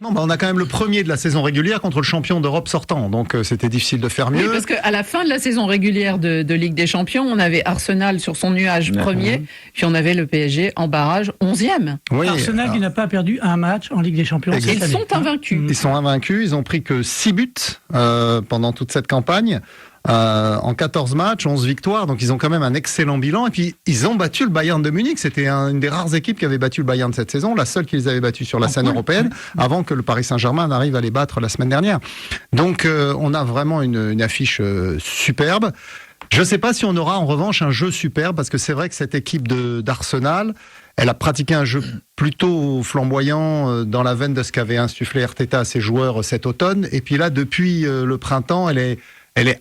Non, on a quand même le premier de la saison régulière contre le champion d'Europe sortant, donc c'était difficile de faire mieux. Oui, parce qu'à la fin de la saison régulière de Ligue des Champions, on avait Arsenal sur son nuage premier, puis on avait le PSG en barrage 11e. Oui, Arsenal qui n'a pas perdu un match en Ligue des Champions. Ils sont invaincus. Ils sont invaincus, ils ont pris que 6 buts pendant toute cette campagne. En 14 matchs, 11 victoires, donc ils ont quand même un excellent bilan. Et puis, ils ont battu le Bayern de Munich. C'était une des rares équipes qui avait battu le Bayern cette saison, la seule qu'ils avaient battue sur la scène européenne, avant que le Paris Saint-Germain n'arrive à les battre la semaine dernière. Donc, on a vraiment une affiche superbe. Je ne sais pas si on aura en revanche un jeu superbe, parce que c'est vrai que cette équipe d'Arsenal, elle a pratiqué un jeu plutôt flamboyant dans la veine de ce qu'avait insufflé Arteta à ses joueurs cet automne. Et puis là, depuis le printemps, elle est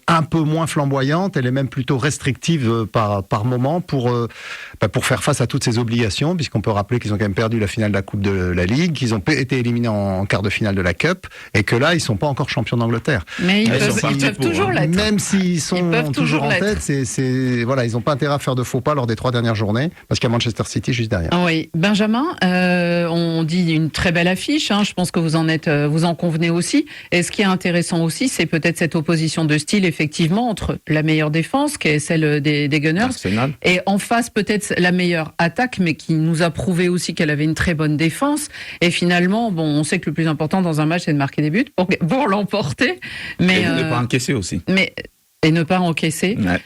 un peu moins flamboyante, elle est même plutôt restrictive par moment pour faire face à toutes ces obligations, puisqu'on peut rappeler qu'ils ont quand même perdu la finale de la Coupe de la Ligue, qu'ils ont été éliminés en quart de finale de la Cup, et que là, ils sont pas encore champions d'Angleterre. Mais ils peuvent toujours l'être. Même s'ils sont toujours en tête, voilà, ils n'ont pas intérêt à faire de faux pas lors des 3 dernières journées, parce qu'il y a Manchester City juste derrière. Oui, Benjamin, on dit une très belle affiche, je pense que vous en convenez aussi. Et ce qui est intéressant aussi, c'est peut-être cette opposition de style, effectivement, entre la meilleure défense, qui est celle des Gunners, Arsenal, et en face peut-être la meilleure attaque, mais qui nous a prouvé aussi qu'elle avait une très bonne défense. Et finalement, on sait que le plus important dans un match, c'est de marquer des buts pour l'emporter. Mais, et de ne pas encaisser aussi. Et ne pas encaisser. Ouais.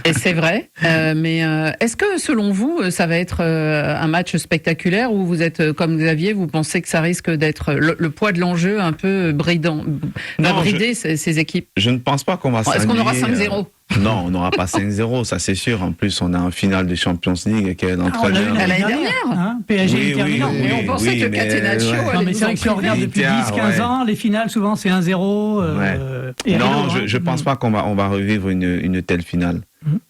Et c'est vrai, mais est-ce que selon vous, ça va être un match spectaculaire, ou vous êtes comme Xavier, vous pensez que ça risque d'être le poids de l'enjeu un peu brider ces équipes? Je ne pense pas qu'on va Est-ce qu'on aura 5-0 Non, on n'aura pas 5-0, ça c'est sûr. En plus, on a un final de Champions League qui est dans très bien. L'année dernière, PSG Inter. Mais on pensait que Catenaccio... Non, mais c'est vrai que si on regarde depuis 10-15 ans, les finales, souvent, c'est 1-0. Non, je ne pense pas qu'on va revivre une telle finale.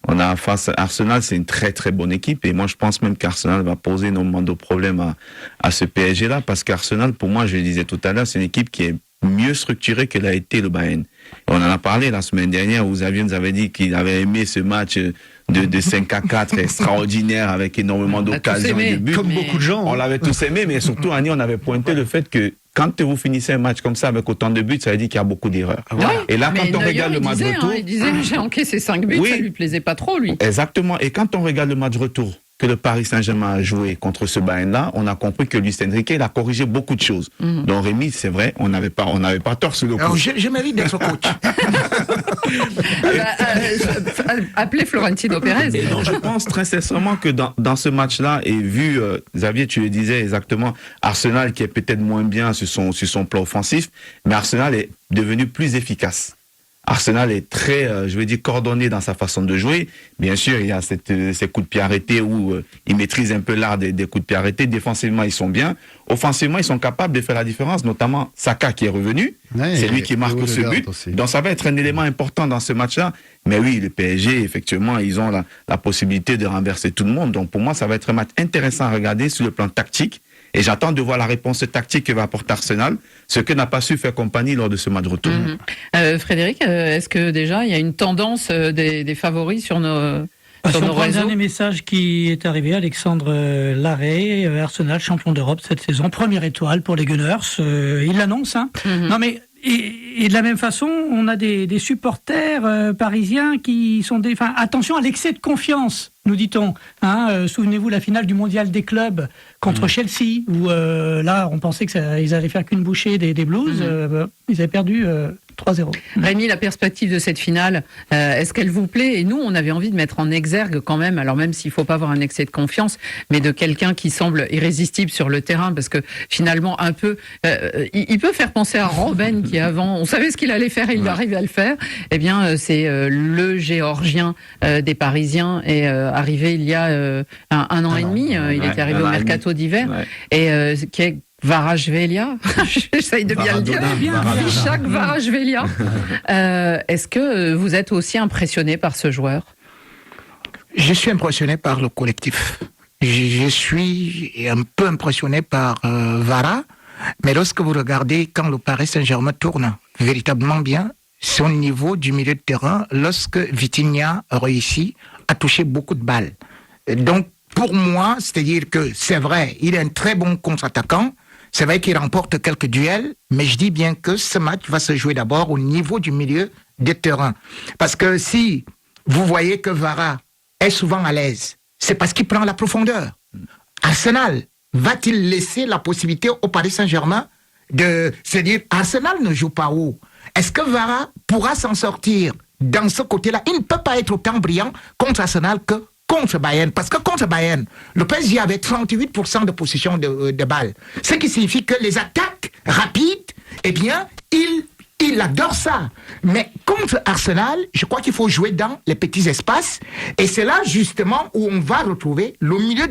On a face à Arsenal, c'est une très très bonne équipe, et moi je pense même qu'Arsenal va poser énormément de problèmes à ce PSG-là, parce qu'Arsenal, pour moi, je le disais tout à l'heure, c'est une équipe qui est mieux structurée que l'a été le Bayern. Et on en a parlé la semaine dernière où Xavier nous avait dit qu'il avait aimé ce match de 5-4 extraordinaire, avec énormément d'occasions de buts. Comme beaucoup de gens. On l'avait tous aimé, mais surtout, Annie, on avait pointé le fait que quand vous finissez un match comme ça avec autant de buts, ça veut dire qu'il y a beaucoup d'erreurs. Et là, quand on regarde le match retour... il disait, j'ai encaissé 5 buts, ça lui plaisait pas trop, lui. Exactement. Et quand on regarde le match retour que le Paris Saint-Germain a joué contre ce Bayern-là, on a compris que Luis Enrique, il a corrigé beaucoup de choses. Donc Rémi, c'est vrai, on n'avait pas tort sur le coup. Alors, je mérite d'être coach. Appelez Florentino Pérez. Et donc, je pense très sincèrement que dans ce match-là, et vu, Xavier, tu le disais exactement, Arsenal qui est peut-être moins bien sur son plan offensif, mais Arsenal est devenu plus efficace. Arsenal est très, coordonné dans sa façon de jouer. Bien sûr, il y a ces coups de pied arrêtés où ils maîtrisent un peu l'art des coups de pied arrêtés. Défensivement, ils sont bien. Offensivement, ils sont capables de faire la différence, notamment Saka qui est revenu. C'est lui qui marque ce but. Aussi. Donc, ça va être un élément important dans ce match-là. Mais oui, le PSG, effectivement, ils ont la possibilité de renverser tout le monde. Donc, pour moi, ça va être un match intéressant à regarder sur le plan tactique. Et j'attends de voir la réponse tactique que va apporter Arsenal, ce que n'a pas su faire compagnie lors de ce match retour. Frédéric, est-ce que déjà il y a une tendance des favoris sur nos réseaux? Le dernier message qui est arrivé, Alexandre Larrey, Arsenal champion d'Europe cette saison, première étoile pour les Gunners, il l'annonce. Non mais et de la même façon, on a des supporters parisiens qui sont attention à l'excès de confiance, nous dit-on. Souvenez-vous la finale du mondial des clubs contre Chelsea, où là on pensait qu'ils allaient faire qu'une bouchée des Blues, ils avaient perdu 3-0. Rémi, la perspective de cette finale, est-ce qu'elle vous plaît? Et nous, on avait envie de mettre en exergue quand même, alors même s'il ne faut pas avoir un excès de confiance, mais de quelqu'un qui semble irrésistible sur le terrain, parce que finalement, un peu, il peut faire penser à Robben qui avant, on savait ce qu'il allait faire et il arrivait à le faire. Eh bien, c'est le Géorgien des Parisiens, et arrivé il y a un an et demi, il était arrivé au mercato d'hiver, et qui est Kvaratskhelia, j'essaye de bien le dire, Ishak Kvaratskhelia. Est-ce que vous êtes aussi impressionné par ce joueur? Je suis impressionné par le collectif. Je suis un peu impressionné par Vara, mais lorsque vous regardez quand le Paris Saint-Germain tourne véritablement bien, c'est au niveau du milieu de terrain, lorsque Vitinha réussit à toucher beaucoup de balles. Donc, pour moi, c'est-à-dire que c'est vrai, il est un très bon contre-attaquant, C'est vrai qu'il remporte quelques duels, mais je dis bien que ce match va se jouer d'abord au niveau du milieu de terrain. Parce que si vous voyez que Vara est souvent à l'aise, c'est parce qu'il prend la profondeur. Arsenal va-t-il laisser la possibilité au Paris Saint-Germain de se dire Arsenal ne joue pas haut? Est-ce que Vara pourra s'en sortir dans ce côté-là? Il ne peut pas être autant brillant contre Arsenal que contre Bayern. Parce que contre Bayern, le PSG avait 38% de possession de balles. Ce qui signifie que les attaques rapides, eh bien, il adore ça. Mais contre Arsenal, je crois qu'il faut jouer dans les petits espaces. Et c'est là, justement, où on va retrouver le milieu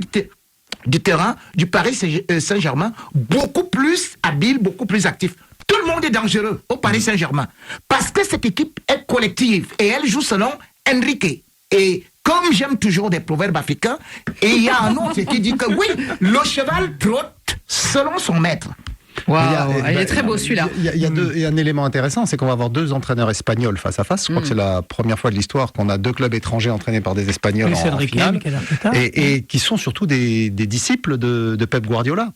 du terrain du Paris Saint-Germain beaucoup plus habile, beaucoup plus actif. Tout le monde est dangereux au Paris Saint-Germain. Parce que cette équipe est collective et elle joue selon Enrique. Et comme j'aime toujours des proverbes africains, et il y a un autre qui dit que oui, le cheval trotte selon son maître. Waouh, il est très beau celui-là. Il y a un élément intéressant, c'est qu'on va avoir 2 entraîneurs espagnols face à face. Je crois que c'est la première fois de l'histoire qu'on a 2 clubs étrangers entraînés par des Espagnols en finale. Et qui sont surtout des disciples de Pep Guardiola.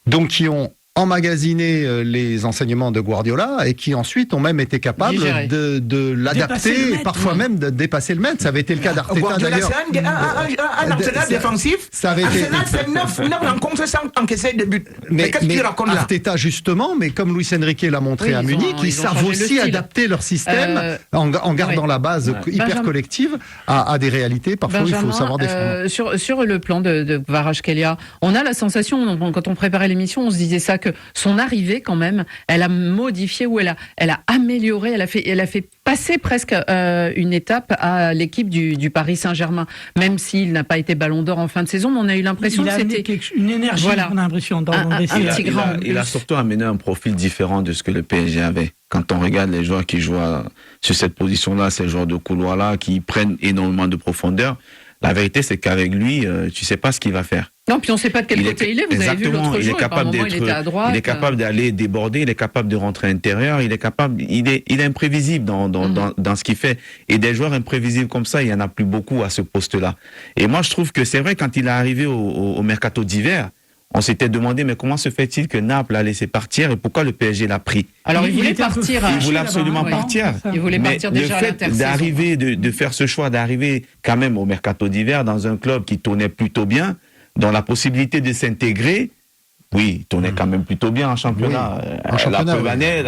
Donc qui ont emmagasiné les enseignements de Guardiola et qui ensuite ont même été capables de l'adapter et parfois même de dépasser le maître. Ça avait été le cas d'Arteta d'ailleurs. C'est un entraîneur défensif. Ça avait été... Arsenal, c'est 9 rencontres sans encaisser de but. Mais qu'est-ce qu'il raconte là? Arteta justement, mais comme Luis Enrique l'a montré à Munich, ils savent aussi adapter leur système en gardant la base hyper collective à des réalités. Parfois, il faut savoir défendre. Sur le plan de Kvaratskhelia, on a la sensation, quand on préparait l'émission, on se disait ça, que son arrivée quand même, elle a modifié ou elle a amélioré, elle a fait passer presque une étape à l'équipe du Paris Saint-Germain, même s'il n'a pas été Ballon d'Or en fin de saison, mais on a eu l'impression que c'était une énergie, voilà, on a l'impression il a surtout amené un profil différent de ce que le PSG avait. Quand on regarde les joueurs qui jouent sur cette position-là, ces joueurs de couloir-là, qui prennent énormément de profondeur, la vérité c'est qu'avec lui, tu sais pas ce qu'il va faire. Non, puis on ne sait pas de quel côté il est. Vous avez vu l'autre jour, il était à droite. Il est capable d'aller déborder, il est capable de rentrer à l'intérieur, il est imprévisible dans ce qu'il fait. Et des joueurs imprévisibles comme ça, il y en a plus beaucoup à ce poste-là. Et moi, je trouve que c'est vrai, quand il est arrivé au mercato d'hiver, on s'était demandé, mais comment se fait-il que Naples a laissé partir et pourquoi le PSG l'a pris? Alors, il voulait partir. Il voulait absolument partir. Il voulait partir déjà à l'intersaison. Le fait d'arriver, de faire ce choix, d'arriver quand même au mercato d'hiver dans un club qui tournait plutôt bien, dans la possibilité de s'intégrer, oui, tournait quand même plutôt bien en championnat. Oui. La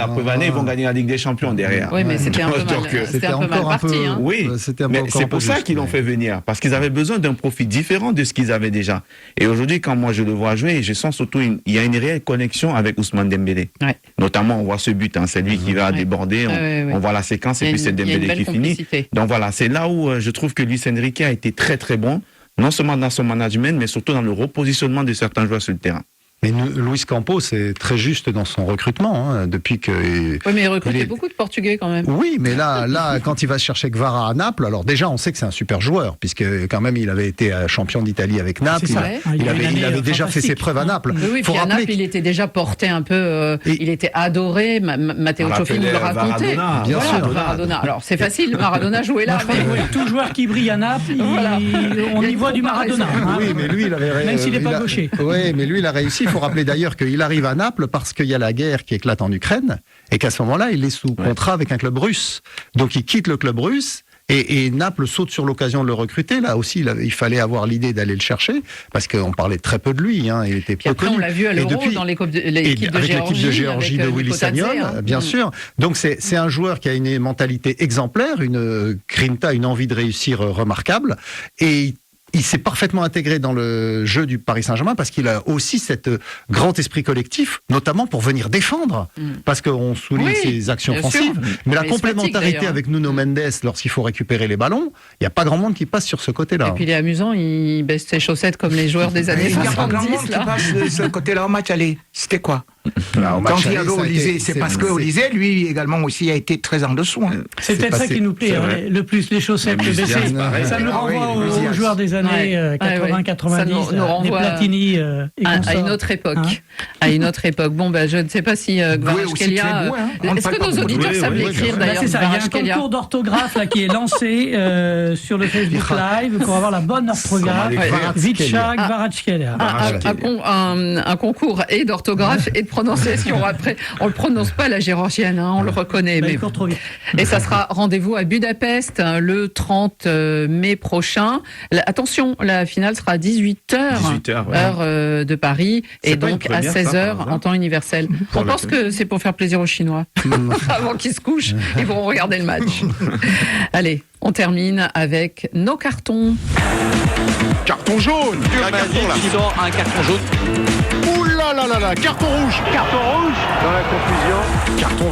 preuve année, ils vont gagner la Ligue des Champions derrière. Oui, mais c'était un peu mal parti. Oui, mais c'est pour ça qu'ils l'ont fait venir, parce qu'ils avaient besoin d'un profil différent de ce qu'ils avaient déjà. Et aujourd'hui, quand moi je le vois jouer, je sens surtout il y a une réelle connexion avec Ousmane Dembélé. Ouais. Notamment, on voit ce but, c'est lui qui va déborder, on voit la séquence et puis c'est Dembélé qui finit. Donc voilà, c'est là où je trouve que Luis Enrique a été très très bon, non seulement dans son management, mais surtout dans le repositionnement de certains joueurs sur le terrain. Mais Luis Campos est très juste dans son recrutement, depuis que... Oui, mais il recrutait beaucoup de Portugais quand même. Oui, mais là, quand il va chercher Kvara à Naples, alors déjà, on sait que c'est un super joueur, puisque quand même, il avait été champion d'Italie avec Naples. Il avait déjà fait ses preuves à Naples. Oui, puis à Naples, il était déjà porté un peu... il était adoré. Matteo Cioffi nous le racontait. Bien sûr. Maradona. Alors, c'est facile, Maradona jouait là. Tout joueur qui brille à Naples, on y voit du Maradona. Oui, mais lui, il avait... Même s'il n'est pas gaucher. Oui, mais lui, il a réussi. Il faut rappeler d'ailleurs qu'il arrive à Naples parce qu'il y a la guerre qui éclate en Ukraine et qu'à ce moment-là, il est sous contrat avec un club russe. Donc il quitte le club russe et Naples saute sur l'occasion de le recruter. Là aussi, il fallait avoir l'idée d'aller le chercher parce qu'on parlait très peu de lui. Il était peu connu. On l'a vu à l'Euro dans l'équipe de Géorgie de Willy Sagnol, bien sûr. Donc c'est un joueur qui a une mentalité exemplaire, une grinta, une envie de réussir remarquable et il s'est parfaitement intégré dans le jeu du Paris Saint-Germain parce qu'il a aussi cet grand esprit collectif, notamment pour venir défendre, parce qu'on souligne ses actions offensives, mais la complémentarité avec Nuno Mendes lorsqu'il faut récupérer les ballons, il n'y a pas grand monde qui passe sur ce côté-là. Et puis il est amusant, il baisse ses chaussettes comme les joueurs des années 70. Il y a pas grand monde qui passe de ce côté-là au match aller. C'était quoi? Là, au match Quand il y aller, avait ça a Olysée, été- c'est parce que Olysée, lui également aussi a été très en dessous. Hein. C'est peut-être ça passé- qui nous plaît c'est hein, vrai. le plus, les chaussettes, La le Musias, BC. pareil. Ça nous Ah oui, renvoie le aux Musias. joueurs des années Ouais. 80-90, Ça nous les renvoie Platini et à consorts. une autre époque. Hein. À une autre époque. Bon, je ne sais pas si Doué aussi Kvaratskhelia, très doué, hein. On ne est-ce parle que pas nos beaucoup de auditeurs doué, savent oui, l'écrire oui, Bah, d'ailleurs c'est ça, il y a un Kvaratskhelia concours d'orthographe là qui est lancé sur le Facebook Live pour avoir la bonne orthographe. Vicha Kvaratskhelia. Un concours et d'orthographe et de prononciation. Après, on le prononce pas la géorgienne, hein, on le reconnaît. Bah, Mais il court trop vite. Et ça sera rendez-vous à Budapest le 30 mai prochain. Attention, la finale sera à 18h, 18h, ouais. heure de Paris, C'est et pas une donc à première, ça, 16h par hasard en temps universel. Pour On la pense que c'est pour faire plaisir aux Chinois. Avant qu'ils se couchent, ils vont regarder le match. Allez, on termine avec nos cartons. Carton jaune. Un carton qui sort un carton jaune. Ouh là là là là, carton rouge. Carton rouge. Dans la confusion. Carton